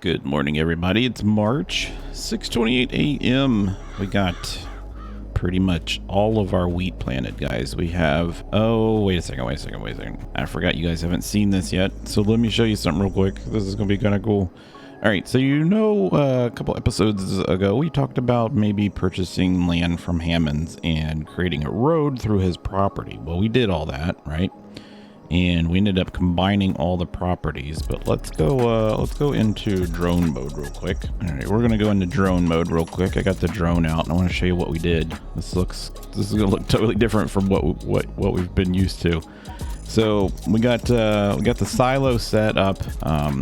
Good morning, everybody. It's March 6:28 a.m. We got pretty much all of our wheat planted, guys. We have, oh, wait a second. I forgot you guys haven't seen this yet. So let me show you something real quick. This is going to be kind of cool. All right, so a couple episodes ago, we talked about maybe purchasing land from Hammonds and creating a road through his property. Well, we did all that, right? And we ended up combining all the properties, but let's go into drone mode real quick. All right, we're gonna go into drone mode real quick. I got the drone out and I want to show you what we did. This is gonna look totally different from what we've been used to. So we got the silo set up.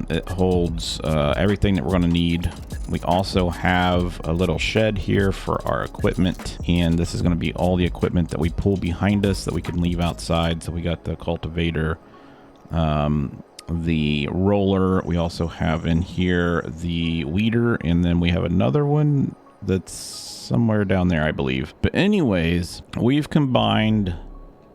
It holds everything that we're gonna need. We also have a little shed here for our equipment, and this is going to be all the equipment that we pull behind us that we can leave outside. So we got the cultivator, the roller. We also have in here the weeder, and then we have another one that's somewhere down there, I believe. But anyways, we've combined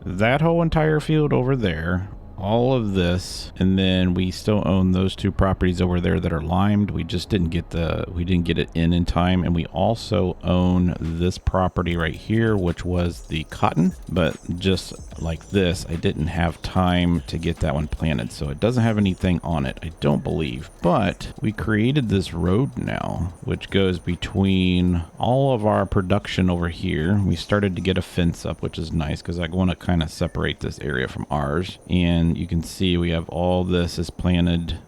that whole entire field over there, all of this, and then we still own those two properties over there that are limed. We just didn't get it in time. And we also own this property right here, which was the cotton, but just like this, I didn't have time to get that one planted, so it doesn't have anything on it, I don't believe. But we created this road now, which goes between all of our production over here. We started to get a fence up, which is nice because I want to kind of separate this area from ours. And you can see we have all this is planted,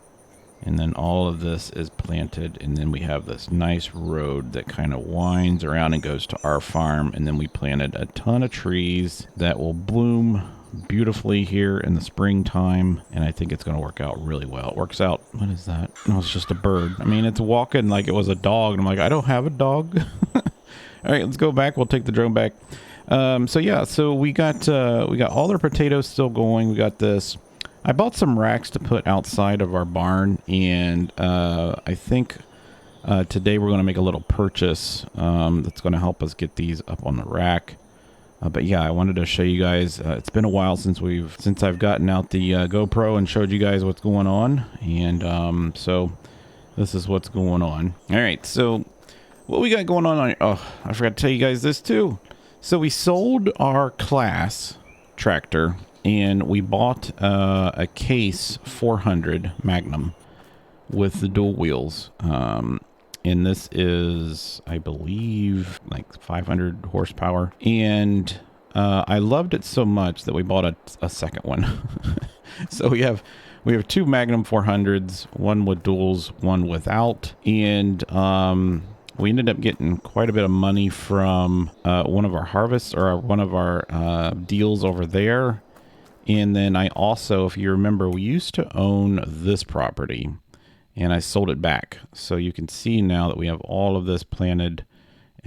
and then all of this is planted, and then we have this nice road that kind of winds around and goes to our farm. And then we planted a ton of trees that will bloom beautifully here in the springtime, and I think it's going to work out really well. It works out. What is that? No, it's just a bird. I mean, it's walking like it was a dog, and I'm like, I don't have a dog. All right, let's go back. We'll take the drone back. So we got all our potatoes still going. We got this. I bought some racks to put outside of our barn, and I think today we're going to make a little purchase that's going to help us get these up on the rack. But yeah, I wanted to show you guys. It's been a while since I've gotten out the GoPro and showed you guys what's going on, and so this is what's going on. All right, so what we got going on? Oh, I forgot to tell you guys this too. So we sold our Class tractor, and we bought a Case 400 Magnum with the dual wheels. And this is, I believe, like 500 horsepower. And I loved it so much that we bought a second one. So we have two Magnum 400s, one with duals, one without. And we ended up getting quite a bit of money from one of our harvests, or one of our deals over there. And then I also, if you remember, we used to own this property, and I sold it back. So you can see now that we have all of this planted,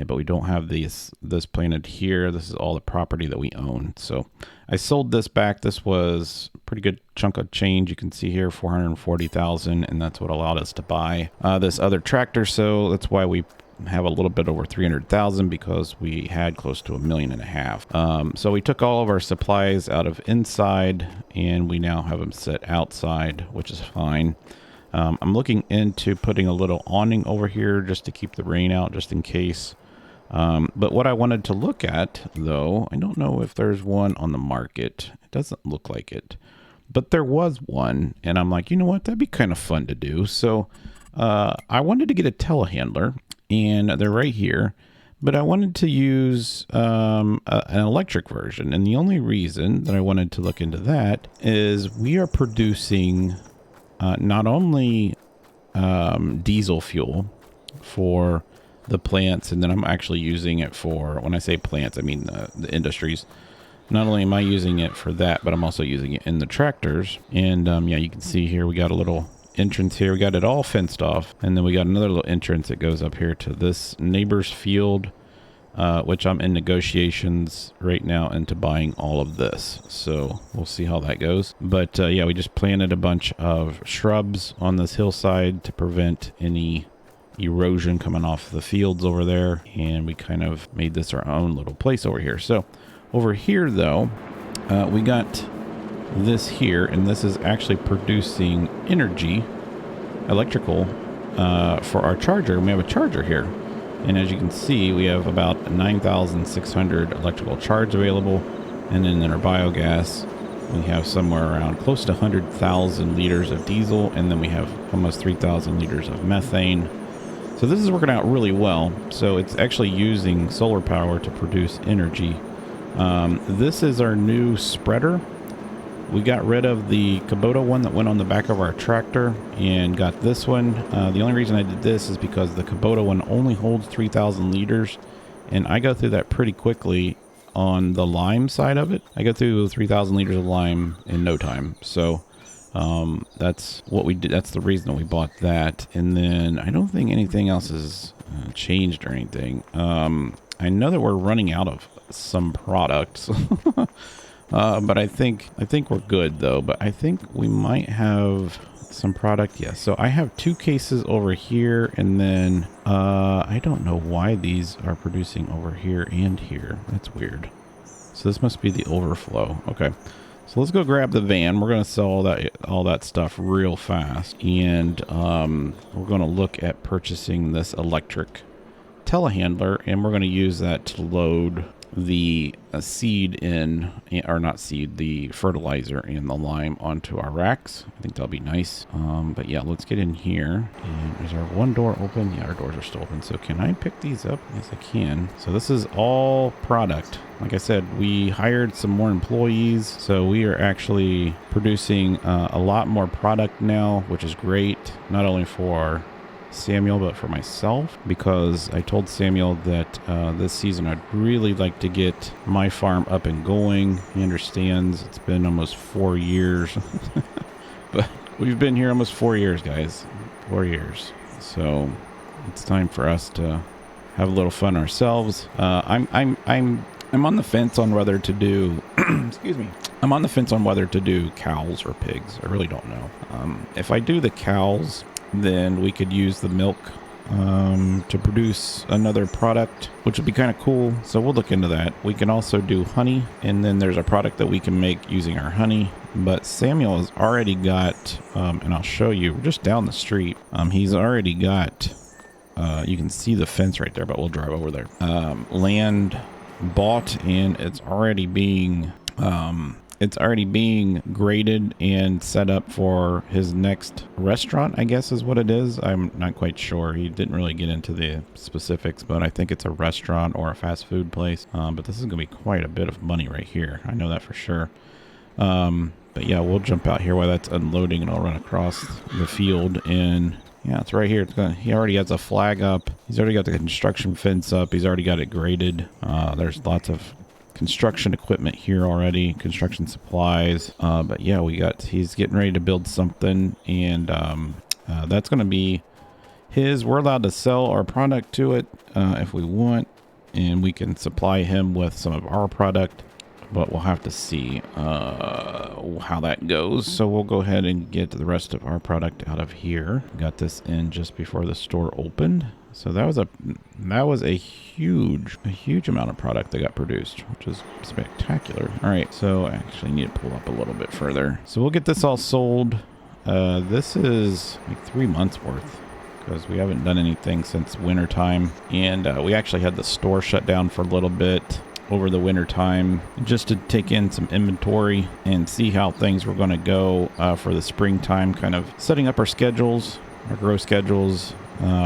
but we don't have this planted here. This is all the property that we own. So I sold this back. This was a pretty good chunk of change. You can see here, $440,000, and that's what allowed us to buy this other tractor. So that's why we have a little bit over 300,000, because we had close to $1.5 million. So we took all of our supplies out of inside, and we now have them set outside, which is fine. I'm looking into putting a little awning over here just to keep the rain out, just in case. But what I wanted to look at, though, I don't know if there's one on the market. It doesn't look like it, but there was one, and I'm like, you know what? That'd be kind of fun to do. So I wanted to get a telehandler, and they're right here, but I wanted to use an electric version. And the only reason that I wanted to look into that is we are producing not only diesel fuel for the plants, and then I'm actually using it for, when I say plants, I mean the industries. Not only am I using it for that, but I'm also using it in the tractors. And yeah, you can see here we got a little entrance here. We got it all fenced off, and then we got another little entrance that goes up here to this neighbor's field, which I'm in negotiations right now into buying all of this. So we'll see how that goes. But yeah, we just planted a bunch of shrubs on this hillside to prevent any erosion coming off the fields over there, and we kind of made this our own little place over here. So over here, though, we got this here, and this is actually producing energy, electrical for our charger. And we have a charger here. And as you can see, we have about 9,600 electrical charge available. And then in our biogas, we have somewhere around close to 100,000 liters of diesel. And then we have almost 3,000 liters of methane. So this is working out really well. So it's actually using solar power to produce energy. This is our new spreader. We got rid of the Kubota one that went on the back of our tractor and got this one. The only reason I did this is because the Kubota one only holds 3,000 liters, and I go through that pretty quickly on the lime side of it. I go through 3,000 liters of lime in no time. So that's what we did. That's the reason that we bought that. And then I don't think anything else has changed or anything. I know that we're running out of some products. But I think we're good though. But I think we might have some product. Yeah. So I have 2 cases over here, and then I don't know why these are producing over here and here. That's weird. So this must be the overflow. Okay. So let's go grab the van. We're gonna sell all that stuff real fast, and we're gonna look at purchasing this electric telehandler, and we're gonna use that to load the seed in, or not seed, the fertilizer and the lime onto our racks. I think that'll be nice. But yeah, let's get in here. And is our one door open? Yeah, our doors are still open. So can I pick these up? Yes, I can. So this is all product. Like I said, we hired some more employees, so we are actually producing a lot more product now, which is great, not only for Samuel but for myself, because I told Samuel that this season I'd really like to get my farm up and going. He understands it's been almost 4 years but we've been here almost 4 years, guys. 4 years. So it's time for us to have a little fun ourselves. I'm on the fence on whether to do excuse me, I'm on the fence on whether to do cows or pigs. I really don't know. If I do the cows, then we could use the milk to produce another product, which would be kind of cool. So we'll look into that. We can also do honey, and then there's a product that we can make using our honey. But Samuel has already got, and I'll show you just down the street. He's already got, you can see the fence right there, but we'll drive over there. Land bought, and it's already being graded and set up for his next restaurant, I guess is what it is. I'm not quite sure. He didn't really get into the specifics, but I think it's a restaurant or a fast food place. But this is going to be quite a bit of money right here. I know that for sure. But yeah, we'll jump out here while that's unloading, and I'll run across the field. And yeah, it's right here. He already has a flag up. He's already got the construction fence up. He's already got it graded. There's lots of construction equipment here already, construction supplies. But yeah, he's getting ready to build something, and that's going to be his. We're allowed to sell our product to it if we want, and we can supply him with some of our product, but we'll have to see how that goes. So we'll go ahead and get the rest of our product out of here. Got this in just before the store opened. So that was a huge amount of product that got produced, which is spectacular. All right, so I actually need to pull up a little bit further. So we'll get this all sold. This is like 3 months worth, because we haven't done anything since winter time, and we actually had the store shut down for a little bit over the winter time just to take in some inventory and see how things were going to go for the springtime, kind of setting up our schedules, our grow schedules,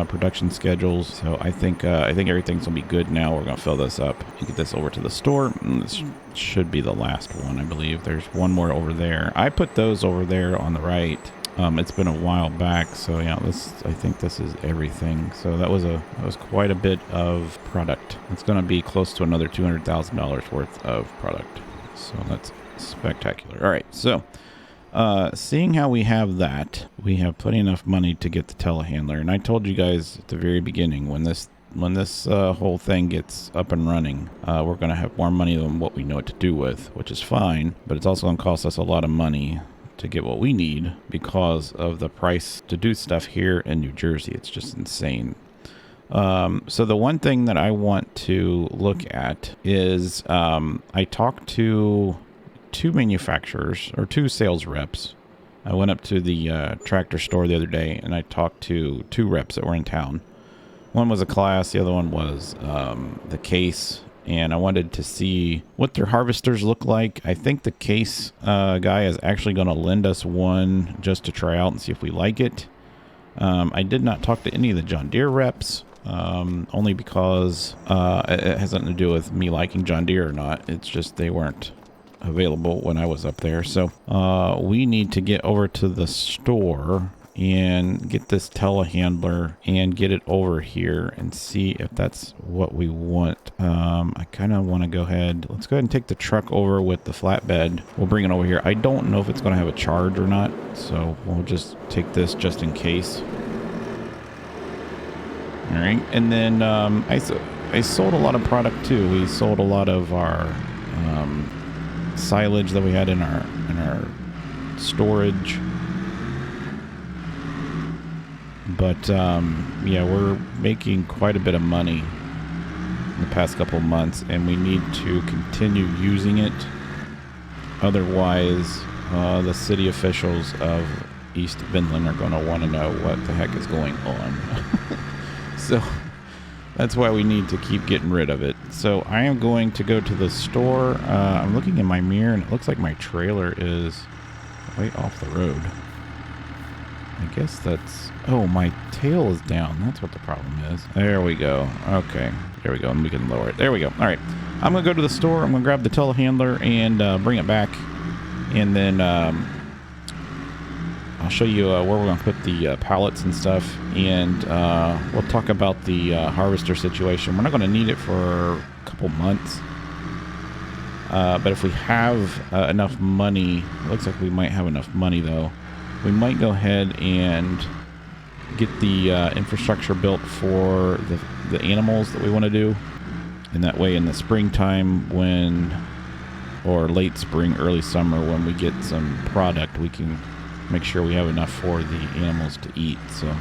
production schedules. So I think everything's gonna be good now. We're gonna fill this up and get this over to the store. And this should be the last one, I believe. There's one more over there. I put those over there on the right. It's been a while back, so yeah, I think this is everything. So that was quite a bit of product. It's gonna be close to another $200,000 worth of product. So that's spectacular. All right, so seeing how we have that, we have plenty enough money to get the telehandler. And I told you guys at the very beginning, when this whole thing gets up and running, we're going to have more money than what we know what to do with, which is fine. But it's also going to cost us a lot of money to get what we need because of the price to do stuff here in New Jersey. It's just insane. So the one thing that I want to look at is I talked to 2 manufacturers or 2 sales reps I went up to the tractor store the other day and I talked to 2 reps that were in town. One was a class, the other one was the case, and I wanted to see what their harvesters look like. I think the case guy is actually going to lend us one just to try out and see if we like it. I did not talk to any of the John Deere reps, only because it has nothing to do with me liking John Deere or not. It's just they weren't available when I was up there. So we need to get over to the store and get this telehandler and get it over here and see if that's what we want. I kind of want to go ahead. Let's go ahead and take the truck over with the flatbed. We'll bring it over here. I don't know if it's going to have a charge or not, so we'll just take this just in case. All right, and then I sold a lot of product too. We sold a lot of our silage that we had in our storage. But yeah, we're making quite a bit of money in the past couple of months, and we need to continue using it. Otherwise, the city officials of East Vineland are going to want to know what the heck is going on. So that's why we need to keep getting rid of it. So I am going to go to the store. I'm looking in my mirror, and it looks like my trailer is way off the road. I guess that's... Oh, my tail is down. That's what the problem is. There we go. Okay. There we go. And we can lower it. There we go. All right. I'm going to go to the store. I'm going to grab the telehandler and bring it back. And then I'll show you where we're going to put the pallets and stuff. And we'll talk about the harvester situation. We're not going to need it for a couple months. But if we have enough money, it looks like we might have enough money, though. We might go ahead and get the infrastructure built for the animals that we want to do. And that way in the springtime or late spring, early summer, when we get some product, we can make sure we have enough for the animals to eat. So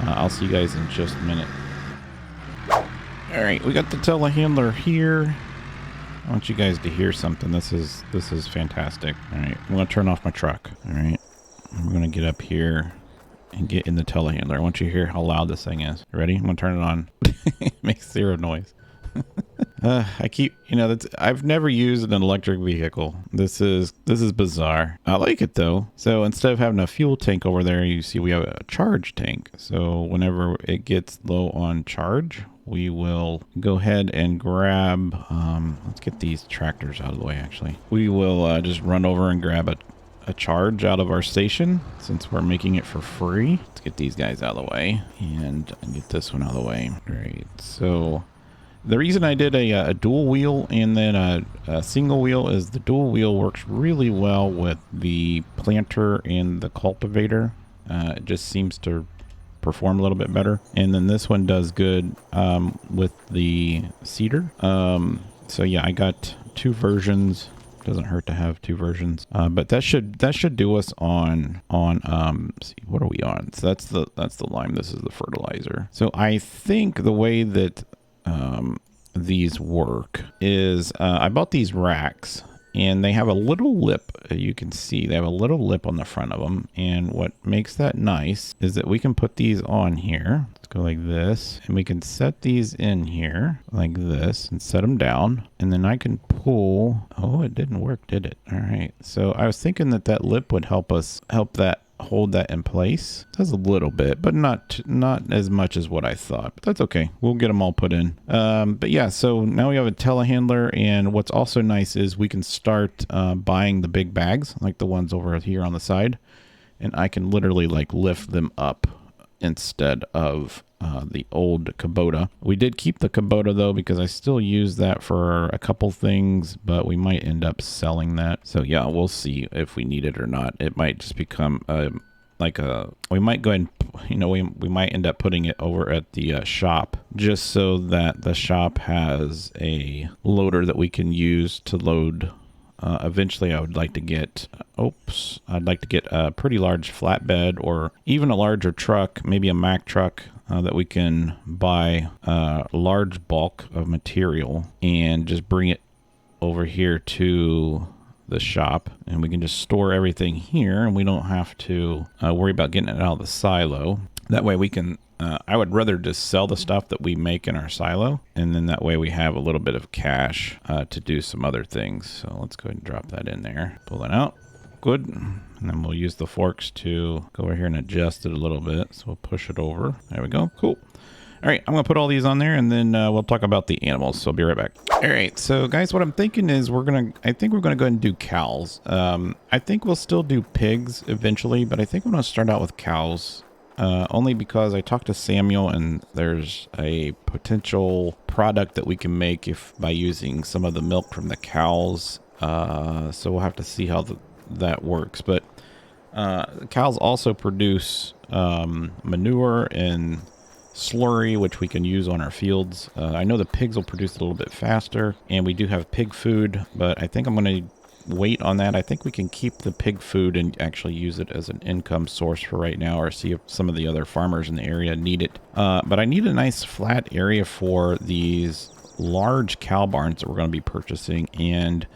I'll see you guys in just a minute. All right, we got the telehandler here. I want you guys to hear something. This is fantastic. All right, I'm going to turn off my truck. All right. We're going to get up here and get in the telehandler. I want you to hear how loud this thing is. Ready? I'm going to turn it on. It makes zero noise. I've never used an electric vehicle. This is bizarre. I like it though. So instead of having a fuel tank over there, you see we have a charge tank. So whenever it gets low on charge, we will go ahead and grab, let's get these tractors out of the way actually. We will just run over and grab a charge out of our station since we're making it for free. Let's get these guys out of the way and get this one out of the way. Great. So the reason I did a dual wheel and then a single wheel is the dual wheel works really well with the planter and the cultivator. It just seems to perform a little bit better. And then this one does good with the seeder. So yeah, I got 2 versions. Doesn't hurt to have 2 versions, but that should do us on see, what are we on? So that's the lime. This is the fertilizer. So I think the way that these work is I bought these racks and they have a little lip. You can see they have a little lip on the front of them, and what makes that nice is that we can put these on here. Let's go like this, and we can set these in here like this and set them down, and then I can pull. Oh, it didn't work, did it? All right, so I was thinking that lip would help that hold that in place. It does a little bit, but not as much as what I thought, but that's okay. We'll get them all put in. But yeah, so now we have a telehandler, and what's also nice is we can start buying the big bags like the ones over here on the side, and I can literally like lift them up instead of the old Kubota. We did keep the Kubota though, because I still use that for a couple things, but we might end up selling that. So yeah, we'll see if we need it or not. It might just become we might go ahead and, we might end up putting it over at the shop, just so that the shop has a loader that we can use to load. Eventually I would like to get, I'd like to get a pretty large flatbed or even a larger truck, maybe a Mack truck, that we can buy a large bulk of material and just bring it over here to the shop, and we can just store everything here, and we don't have to worry about getting it out of the silo. That way we can, I would rather just sell the stuff that we make in our silo, and then that way we have a little bit of cash to do some other things. So let's go ahead and drop that in there. Pull that out. Good. And then we'll use the forks to go over here and adjust it a little bit. So we'll push it over. There we go. Cool. All right, I'm going to put all these on there, and then we'll talk about the animals. So I'll be right back. All right, so guys, what I'm thinking is I think we're going to go ahead and do cows. I think we'll still do pigs eventually, but I think I'm going to start out with cows. Only because I talked to Samuel, and there's a potential product that we can make by using some of the milk from the cows. So we'll have to see how that works. But cows also produce manure and slurry, which we can use on our fields. I know the pigs will produce a little bit faster, and we do have pig food, but I think I'm going to wait on that. I think we can keep the pig food and actually use it as an income source for right now, or see if some of the other farmers in the area need it. But I need a nice flat area for these large cow barns that we're going to be purchasing, and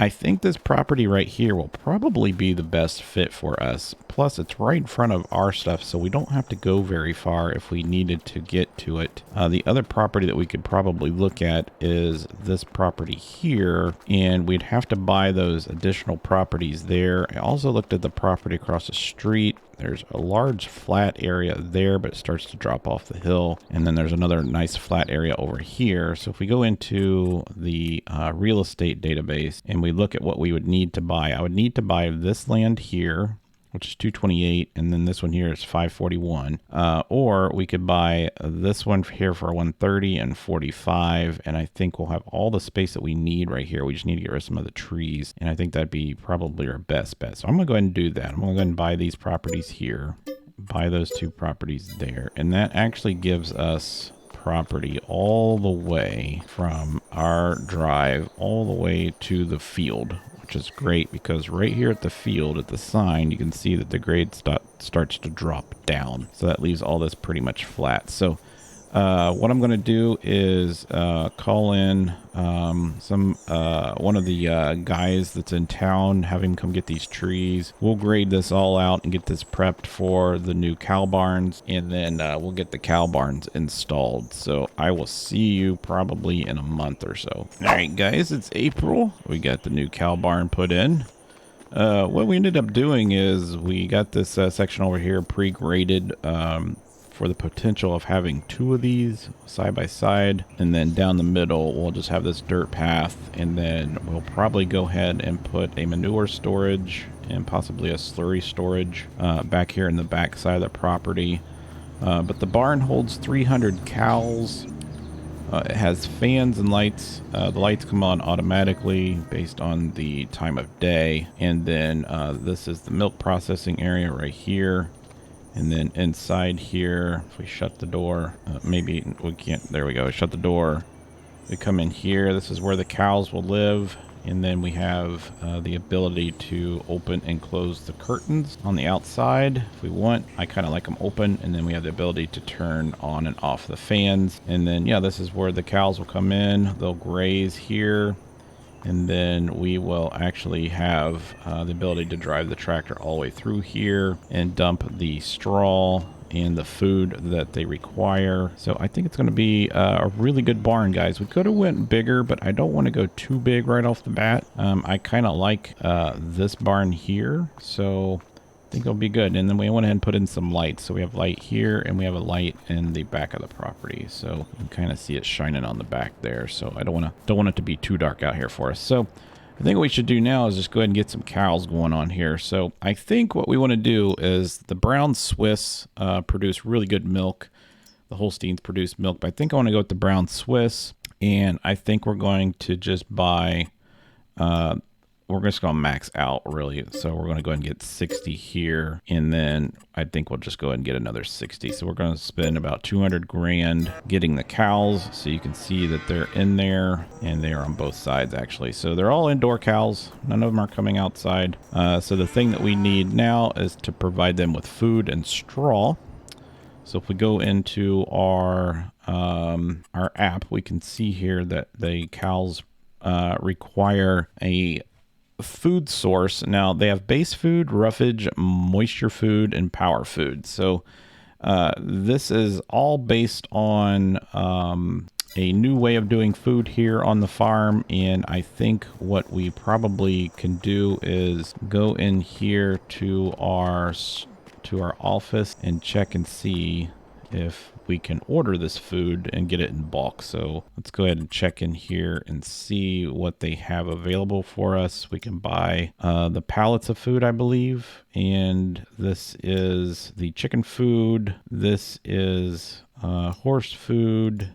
I think this property right here will probably be the best fit for us. Plus, it's right in front of our stuff, so we don't have to go very far if we needed to get to it. The other property that we could probably look at is this property here, and we'd have to buy those additional properties there. I also looked at the property across the street. There's a large flat area there, but it starts to drop off the hill. And then there's another nice flat area over here. So if we go into the real estate database and we look at what we would need to buy, I would need to buy this land here, which is 228, and then this one here is 541. Or we could buy this one here for 130 and 45, and I think we'll have all the space that we need right here. We just need to get rid of some of the trees, and I think that'd be probably our best bet. So I'm gonna go ahead and do that. I'm gonna go ahead and buy these properties here, buy those two properties there, and that actually gives us property all the way from our drive all the way to the field, which is great because right here at the field, at the sign, you can see that the grade starts to drop down. So that leaves all this pretty much flat. So what I'm going to do is call in one of the guys that's in town, have him come get these trees. We'll grade this all out and get this prepped for the new cow barns, and then we'll get the cow barns installed. So I will see you probably in a month or so. All right, guys, it's April. We got the new cow barn put in. What we ended up doing is we got this section over here pre-graded for the potential of having two of these side by side, and then down the middle we'll just have this dirt path, and then we'll probably go ahead and put a manure storage and possibly a slurry storage back here in the back side of the property. But the barn holds 300 cows. It has fans and lights. The lights come on automatically based on the time of day, and then this is the milk processing area right here. And then inside here, if we shut the door, maybe we can't, there we go, shut the door. We come in here, this is where the cows will live. And then we have the ability to open and close the curtains on the outside if we want. I kind of like them open, and then we have the ability to turn on and off the fans. And then, yeah, this is where the cows will come in. They'll graze here. And then we will actually have the ability to drive the tractor all the way through here and dump the straw and the food that they require. So I think it's going to be a really good barn, guys. We could have went bigger, but I don't want to go too big right off the bat. I kind of like this barn here, so I think it'll be good. And then we went ahead and put in some lights. So we have light here, and we have a light in the back of the property. So you can kind of see it shining on the back there. So I don't want it to be too dark out here for us. So I think what we should do now is just go ahead and get some cows going on here. So I think what we want to do is the brown Swiss produce really good milk. The Holsteins produce milk, but I think I want to go with the brown Swiss. And I think we're going to just buy we're just going to max out, really. So we're going to go ahead and get 60 here. And then I think we'll just go ahead and get another 60. So we're going to spend about 200 grand getting the cows. So you can see that they're in there, and they are on both sides, actually. So they're all indoor cows. None of them are coming outside. So the thing that we need now is to provide them with food and straw. So if we go into our app, we can see here that the cows require a food source. Now they have base food, roughage, moisture food, and power food. So this is all based on a new way of doing food here on the farm. And I think what we probably can do is go in here to our office and check and see if we can order this food and get it in bulk. So let's go ahead and check in here and see what they have available for us. We can buy the pallets of food, I believe. And this is the chicken food. This is horse food.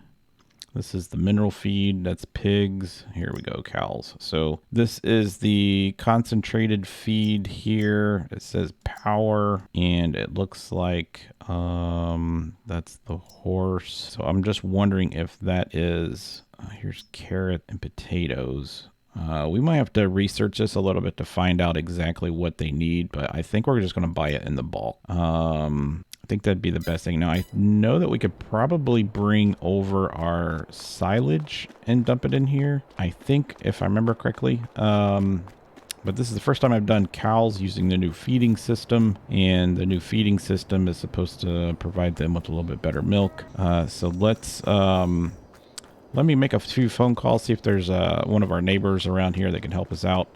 This is the mineral feed. That's pigs. Here we go, cows. So this is the concentrated feed here. It says power, and it looks like that's the horse. So I'm just wondering if that is, here's carrot and potatoes. We might have to research this a little bit to find out exactly what they need, but I think we're just going to buy it in the bulk. I think that'd be the best thing. Now, I know that we could probably bring over our silage and dump it in here. I think, if I remember correctly. But this is the first time I've done cows using the new feeding system. And the new feeding system is supposed to provide them with a little bit better milk. So let's... let me make a few phone calls, see if there's one of our neighbors around here that can help us out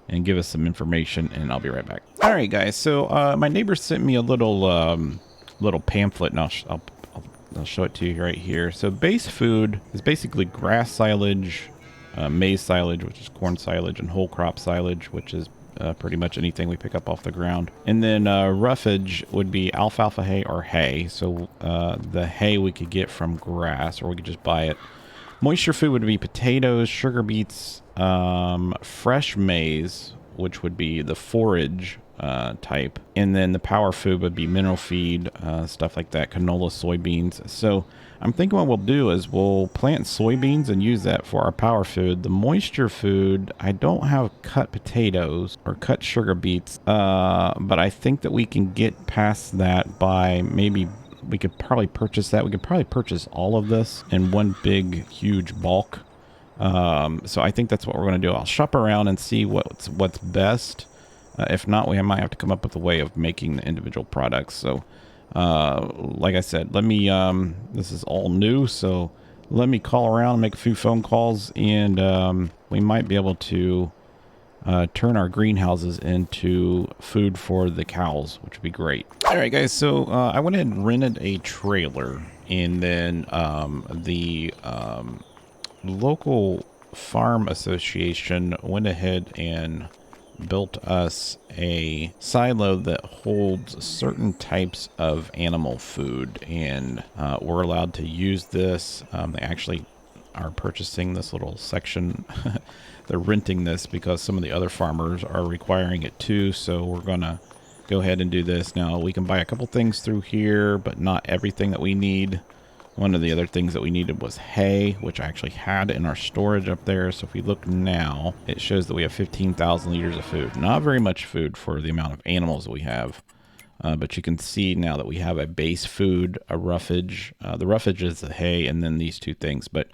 and give us some information, and I'll be right back. All right, guys. So my neighbor sent me a little pamphlet, and I'll show it to you right here. So base food is basically grass silage, maize silage, which is corn silage, and whole crop silage, which is pretty much anything we pick up off the ground. And then roughage would be alfalfa hay or hay. So the hay we could get from grass, or we could just buy it. Moisture food would be potatoes, sugar beets, fresh maize, which would be the forage type. And then the power food would be mineral feed, stuff like that, canola, soybeans. So I'm thinking what we'll do is we'll plant soybeans and use that for our power food. The moisture food, I don't have cut potatoes or cut sugar beets, but I think that we can get past that by maybe... We could probably purchase that. We could probably purchase all of this in one big, huge bulk. So I think that's what we're going to do. I'll shop around and see what's best. If not, we might have to come up with a way of making the individual products. So, like I said, let me, this is all new. So let me call around and make a few phone calls, and we might be able to turn our greenhouses into food for the cows, which would be great. All right, guys. So I went ahead and rented a trailer, and then the local farm association went ahead and built us a silo that holds certain types of animal food, and we're allowed to use this. They actually are purchasing this little section. They're renting this because some of the other farmers are requiring it too. So we're going to go ahead and do this. Now we can buy a couple things through here, but not everything that we need. One of the other things that we needed was hay, which I actually had in our storage up there. So if we look now, it shows that we have 15,000 liters of food. Not very much food for the amount of animals that we have. But you can see now that we have a base food, a roughage. The roughage is the hay, and then these two things. But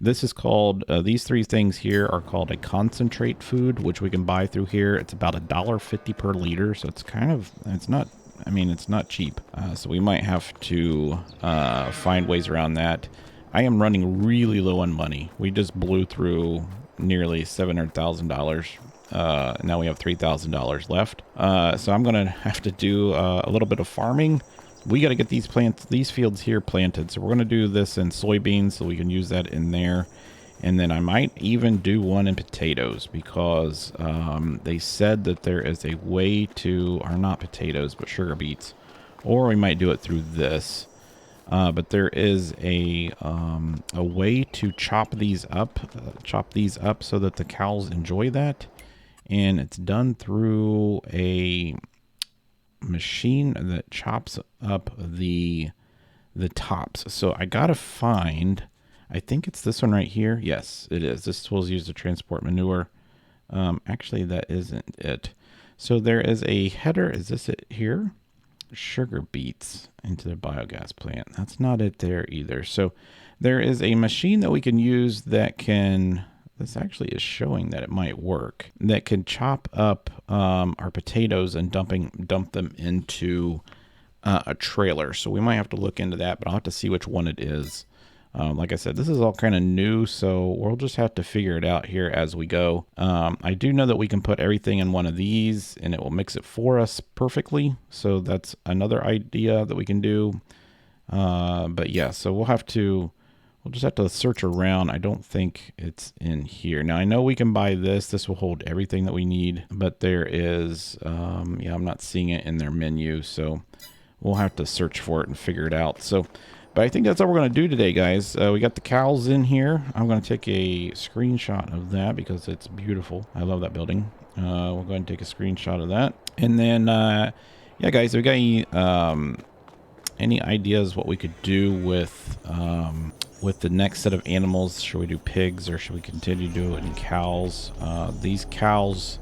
this is called, these three things here are called a concentrate food, which we can buy through here. It's about $1.50 per liter. So it's kind of, it's not, I mean, it's not cheap. So we might have to find ways around that. I am running really low on money. We just blew through nearly $700,000. Now we have $3,000 left. So I'm going to have to do a little bit of farming. We got to get these fields here planted. So we're going to do this in soybeans so we can use that in there. And then I might even do one in potatoes because they said that there is a way to, or not potatoes, but sugar beets. Or we might do it through this. But there is a way to chop these up so that the cows enjoy that. And it's done through a machine that chops up the tops. So I gotta find, I think it's this one right here. Yes, it is. This tool is used to transport manure. Actually, that isn't it. So there is a header. Is this it here? Sugar beets into the biogas plant. That's not it there either. So there is a machine that we can use that can this actually is showing that it might work. That can chop up our potatoes and dump them into a trailer. So we might have to look into that, but I'll have to see which one it is. Like I said, this is all kind of new, so we'll just have to figure it out here as we go. I do know that we can put everything in one of these and it will mix it for us perfectly. So that's another idea that we can do. But yeah, so we'll just have to search around. I don't think it's in here. Now I know we can buy this. This will hold everything that we need, but there is, yeah, I'm not seeing it in their menu. So we'll have to search for it and figure it out. So, but I think that's all we're going to do today, guys. We got the cows in here. I'm going to take a screenshot of that because it's beautiful. I love that building. We'll go ahead and take a screenshot of that. And then, yeah, guys, if we got any ideas what we could do with the next set of animals? Should we do pigs or should we continue to do it in cows? These cows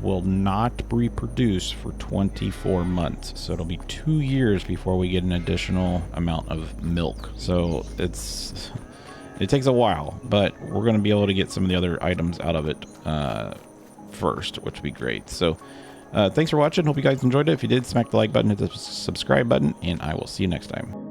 will not reproduce for 24 months. So it'll be 2 years before we get an additional amount of milk. So it takes a while, but we're going to be able to get some of the other items out of it first, which would be great. So thanks for watching. Hope you guys enjoyed it. If you did, smack the like button, hit the subscribe button, and I will see you next time.